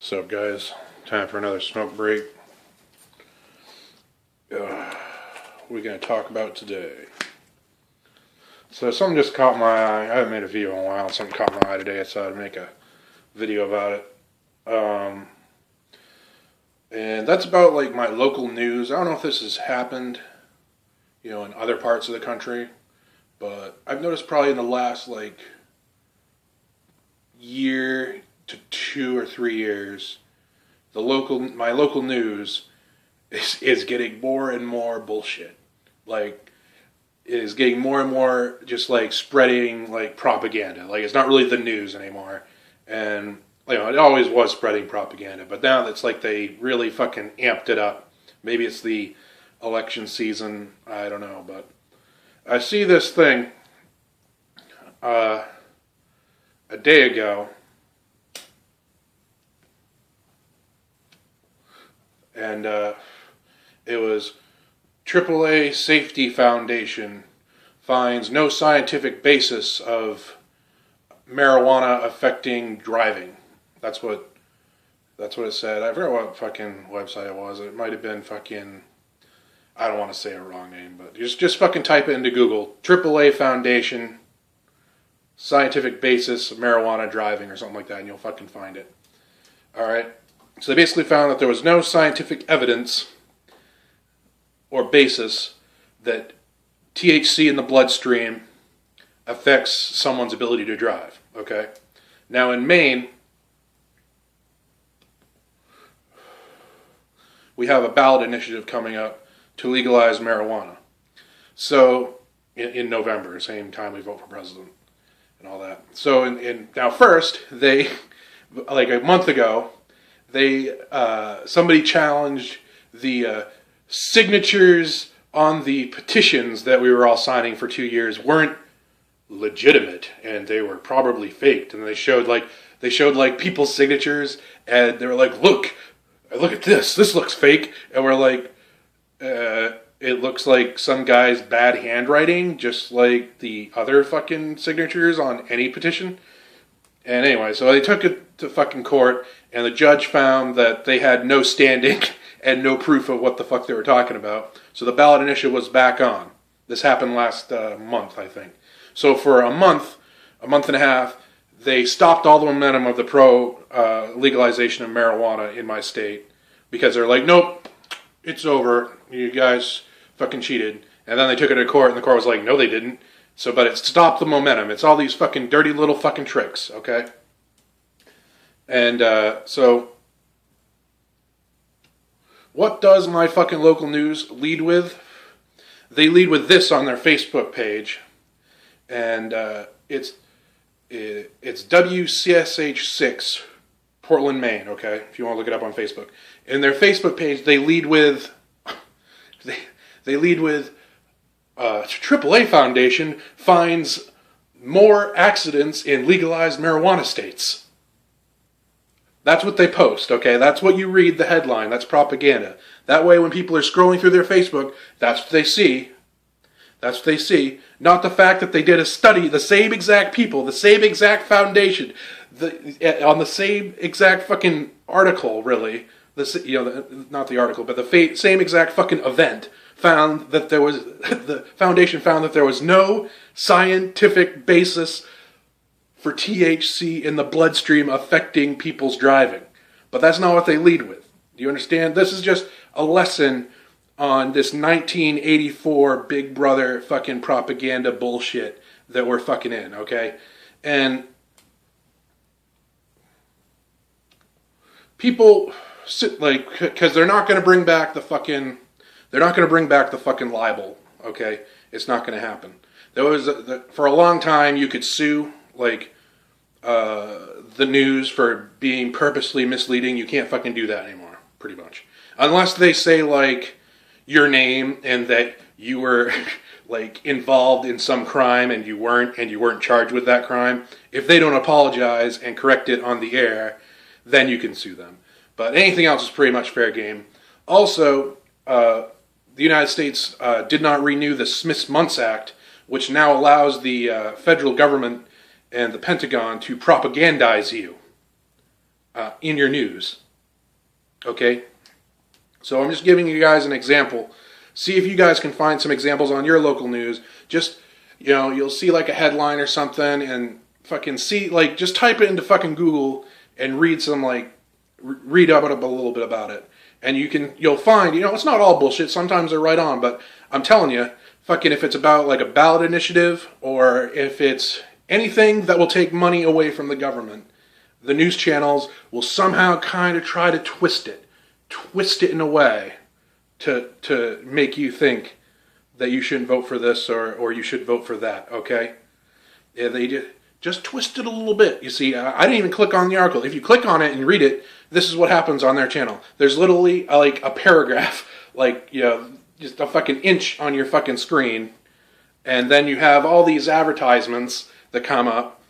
What's up, guys? Time for another smoke break. We're going to talk about today. So something just caught my eye. I haven't made a video in a while. Something caught my eye today. I decided to make a video about it. And that's about like my local news. I don't know if this has happened, in other parts of the country, but I've noticed probably in the last like year to 2 or 3 years, my local news is getting more and more bullshit. Like, it is getting more and more just like spreading like propaganda. Like, it's not really the news anymore. And it always was spreading propaganda, but now it's like they really fucking amped it up. Maybe it's the election season, I don't know, but I see this thing a day ago, and it was AAA Safety Foundation finds no scientific basis of marijuana affecting driving. That's what it said. I forgot what fucking website it was. It might have been fucking, I don't want to say a wrong name, but just fucking type it into Google. AAA Foundation, scientific basis of marijuana driving or something like that, and you'll fucking find it. Alright? So they basically found that there was no scientific evidence or basis that THC in the bloodstream affects someone's ability to drive. Okay? Now in Maine, we have a ballot initiative coming up to legalize marijuana. So, in November, same time we vote for president and all that. So, now first, they, like a month ago, somebody challenged the signatures on the petitions that we were all signing for 2 years weren't legitimate, and they were probably faked. And they showed people's signatures, and they were like, look at this looks fake. And we're like, it looks like some guy's bad handwriting, just like the other fucking signatures on any petition. And anyway, so they took it to fucking court, and the judge found that they had no standing and no proof of what the fuck they were talking about. So the ballot initiative was back on. This happened last month, I think. So for a month and a half, they stopped all the momentum of the legalization of marijuana in my state, because they're like, nope, it's over. You guys fucking cheated. And then they took it to court, and the court was like, no, they didn't. But it stopped the momentum. It's all these fucking dirty little fucking tricks, okay? And so what does my fucking local news lead with? They lead with this on their Facebook page, and it's WCSH6 Portland, Maine. Okay, if you want to look it up on Facebook. In their Facebook page, they lead with AAA Foundation finds more accidents in legalized marijuana states. That's what they post, okay? That's what you read, the headline. That's propaganda. That way, when people are scrolling through their Facebook, that's what they see. That's what they see. Not the fact that they did a study, the same exact people, the same exact foundation, on the same exact fucking article, really. Not the article, but the same exact fucking event. The foundation found that there was no scientific basis for THC in the bloodstream affecting people's driving. But that's not what they lead with. Do you understand? This is just a lesson on this 1984 Big Brother fucking propaganda bullshit that we're fucking in, okay? And people because they're not going to bring back the fucking libel, okay? It's not going to happen. There was for a long time you could sue the news for being purposely misleading. You can't fucking do that anymore, pretty much, unless they say your name and that you were involved in some crime and you weren't charged with that crime. If they don't apologize and correct it on the air, then you can sue them. But anything else is pretty much fair game. Also, the United States did not renew the Smith-Mundt Act, which now allows the federal government and the Pentagon to propagandize you. in your news. Okay? So I'm just giving you guys an example. See if you guys can find some examples on your local news. Just, you'll see like a headline or something and fucking see, like, just type it into fucking Google and read read up a little bit about it. And you'll find, it's not all bullshit. Sometimes they're right on, but I'm telling you, fucking if it's about like a ballot initiative or if it's anything that will take money away from the government, the news channels will somehow kind of try to twist it in a way to make you think that you shouldn't vote for this or you should vote for that, okay? Yeah, they just twist it a little bit. You see, I didn't even click on the article. If you click on it and read it, this is what happens on their channel. There's literally like a paragraph, like, just a fucking inch on your fucking screen, and then you have all these advertisements that come up.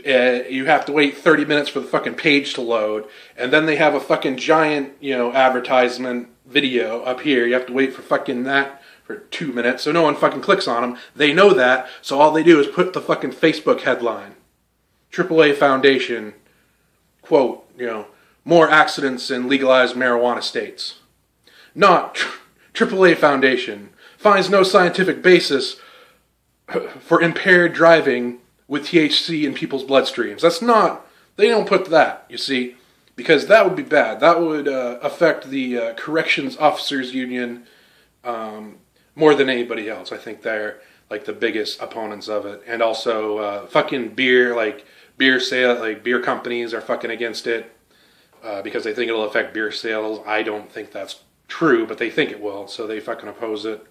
You have to wait 30 minutes for the fucking page to load, and then they have a fucking giant, advertisement video up here. You have to wait for fucking that for 2 minutes, so no one fucking clicks on them. They know that, so all they do is put the fucking Facebook headline. AAA Foundation, quote, more accidents in legalized marijuana states. Not AAA Foundation finds no scientific basis for impaired driving with THC in people's bloodstreams. That's not, they don't put that, you see, because that would be bad. That would affect the Corrections Officers Union more than anybody else. I think they're like the biggest opponents of it. And also fucking beer, like beer sale, like beer companies are fucking against it because they think it'll affect beer sales. I don't think that's true, but they think it will, so they fucking oppose it.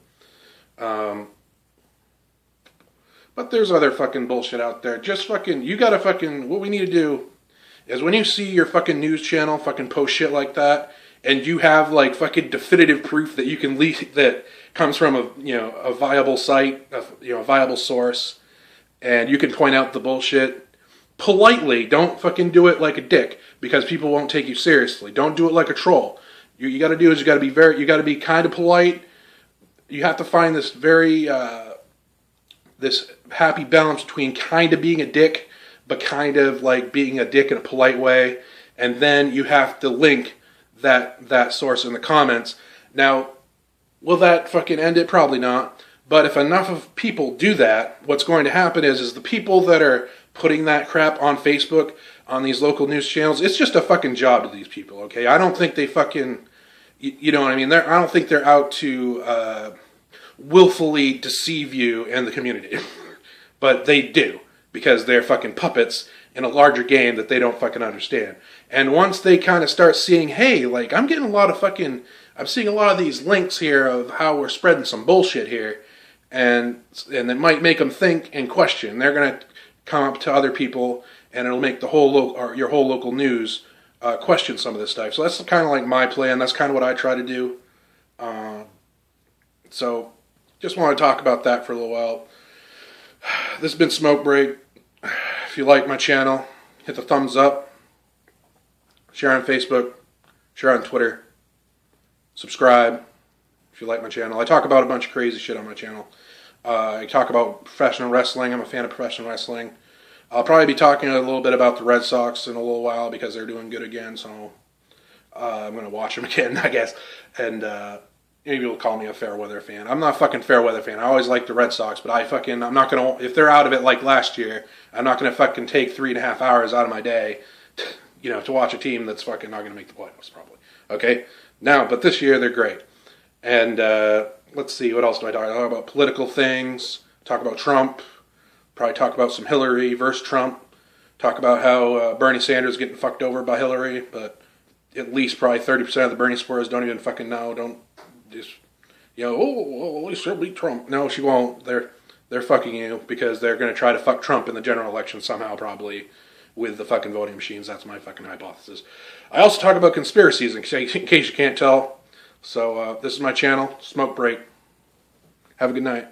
But there's other fucking bullshit out there. Just fucking, you gotta fucking, what we need to do is when you see your fucking news channel fucking post shit like that, and you have like fucking definitive proof that you can leak, that comes from a viable site, a viable source, and you can point out the bullshit politely. Don't fucking do it like a dick, because people won't take you seriously. Don't do it like a troll. You got to do is you got to be kind of polite. You have to find this very this happy balance between kind of being a dick, but kind of like being a dick in a polite way. And then you have to link that source in the comments. Now, will that fucking end it? Probably not. But if enough of people do that, what's going to happen is the people that are putting that crap on Facebook, on these local news channels, it's just a fucking job to these people, okay? I don't think they fucking, you know what I mean? I don't think they're out to willfully deceive you and the community. But they do, because they're fucking puppets in a larger game that they don't fucking understand. And once they kind of start seeing, hey, like, I'm seeing a lot of these links here of how we're spreading some bullshit here, and it might make them think and question. They're going to come up to other people, and it'll make your whole local news question some of this stuff. So that's kind of like my plan. That's kind of what I try to do. So just want to talk about that for a little while. This has been Smoke Break. If you like my channel, hit the thumbs up. Share on Facebook. Share on Twitter. Subscribe if you like my channel. I talk about a bunch of crazy shit on my channel. I talk about professional wrestling. I'm a fan of professional wrestling. I'll probably be talking a little bit about the Red Sox in a little while because they're doing good again. So I'm going to watch them again, I guess. And maybe you'll call me a fair weather fan. I'm not a fucking fair weather fan. I always like the Red Sox, but I'm not going to, if they're out of it like last year, I'm not going to fucking take 3.5 hours out of my day, to watch a team that's fucking not going to make the playoffs probably. Okay? Now, but this year they're great. And let's see, what else do I talk about? I talk about political things, talk about Trump, probably talk about some Hillary versus Trump, talk about how Bernie Sanders is getting fucked over by Hillary, but at least probably 30% of the Bernie supporters don't even fucking know, don't just, at least she'll beat Trump. No, she won't. They're fucking you because they're going to try to fuck Trump in the general election somehow probably with the fucking voting machines. That's my fucking hypothesis. I also talk about conspiracies in case you can't tell. So this is my channel, Smoke Break. Have a good night.